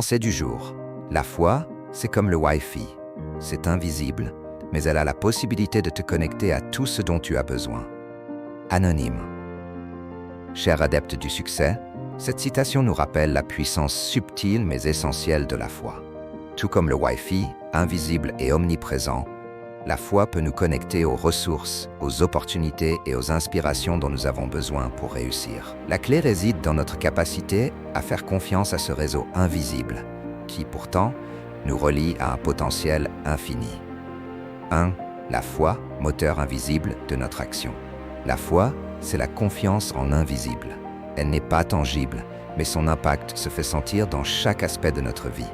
Pensée du jour. La foi, c'est comme le Wi-Fi. C'est invisible, mais elle a la possibilité de te connecter à tout ce dont tu as besoin. Anonyme. Cher adepte du succès, cette citation nous rappelle la puissance subtile mais essentielle de la foi. Tout comme le Wi-Fi, invisible et omniprésent, la foi peut nous connecter aux ressources, aux opportunités et aux inspirations dont nous avons besoin pour réussir. La clé réside dans notre capacité à faire confiance à ce réseau invisible, qui pourtant nous relie à un potentiel infini. 1. La foi, moteur invisible de notre action. La foi, c'est la confiance en l'invisible. Elle n'est pas tangible, mais son impact se fait sentir dans chaque aspect de notre vie.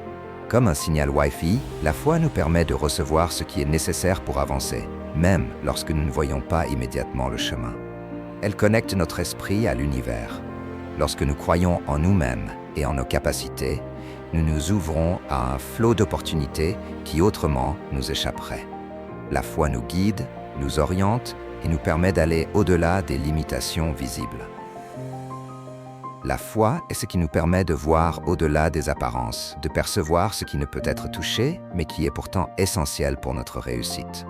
Comme un signal Wi-Fi, la foi nous permet de recevoir ce qui est nécessaire pour avancer, même lorsque nous ne voyons pas immédiatement le chemin. Elle connecte notre esprit à l'univers. Lorsque nous croyons en nous-mêmes et en nos capacités, nous nous ouvrons à un flot d'opportunités qui autrement nous échapperaient. La foi nous guide, nous oriente et nous permet d'aller au-delà des limitations visibles. La foi est ce qui nous permet de voir au-delà des apparences, de percevoir ce qui ne peut être touché, mais qui est pourtant essentiel pour notre réussite.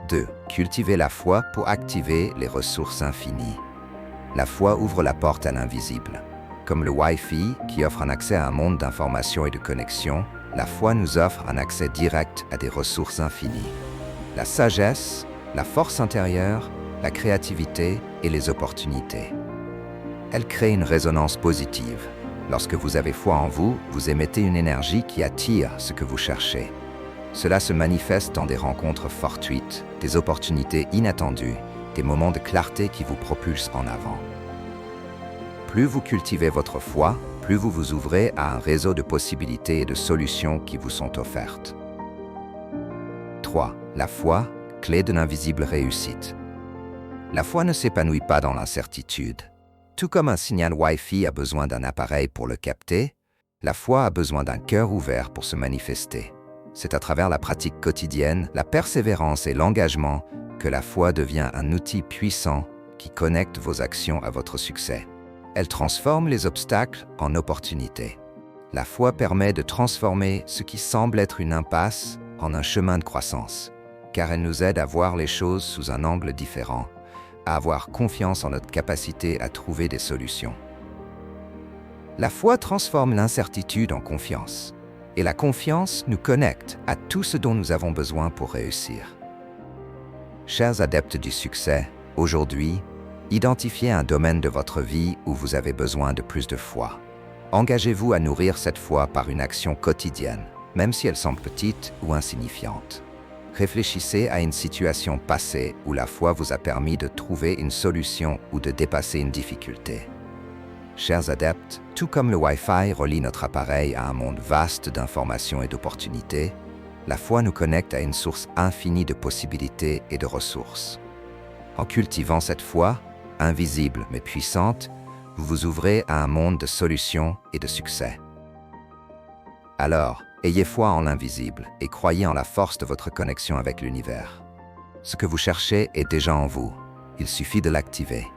2. Cultiver la foi pour activer les ressources infinies. La foi ouvre la porte à l'invisible. Comme le Wi-Fi qui offre un accès à un monde d'information et de connexion, la foi nous offre un accès direct à des ressources infinies. La sagesse, la force intérieure, la créativité et les opportunités. Elle crée une résonance positive. Lorsque vous avez foi en vous, vous émettez une énergie qui attire ce que vous cherchez. Cela se manifeste dans des rencontres fortuites, des opportunités inattendues, des moments de clarté qui vous propulsent en avant. Plus vous cultivez votre foi, plus vous vous ouvrez à un réseau de possibilités et de solutions qui vous sont offertes. 3. La foi, clé de l'invisible réussite. La foi ne s'épanouit pas dans l'incertitude. Tout comme un signal Wi-Fi a besoin d'un appareil pour le capter, la foi a besoin d'un cœur ouvert pour se manifester. C'est à travers la pratique quotidienne, la persévérance et l'engagement que la foi devient un outil puissant qui connecte vos actions à votre succès. Elle transforme les obstacles en opportunités. La foi permet de transformer ce qui semble être une impasse en un chemin de croissance, car elle nous aide à voir les choses sous un angle différent, à avoir confiance en notre capacité à trouver des solutions. La foi transforme l'incertitude en confiance, et la confiance nous connecte à tout ce dont nous avons besoin pour réussir. Chers adeptes du succès, aujourd'hui, identifiez un domaine de votre vie où vous avez besoin de plus de foi. Engagez-vous à nourrir cette foi par une action quotidienne, même si elle semble petite ou insignifiante. Réfléchissez à une situation passée où la foi vous a permis de trouver une solution ou de dépasser une difficulté. Chers adeptes, tout comme le Wi-Fi relie notre appareil à un monde vaste d'informations et d'opportunités, la foi nous connecte à une source infinie de possibilités et de ressources. En cultivant cette foi, invisible mais puissante, vous vous ouvrez à un monde de solutions et de succès. Alors, ayez foi en l'invisible et croyez en la force de votre connexion avec l'univers. Ce que vous cherchez est déjà en vous, il suffit de l'activer.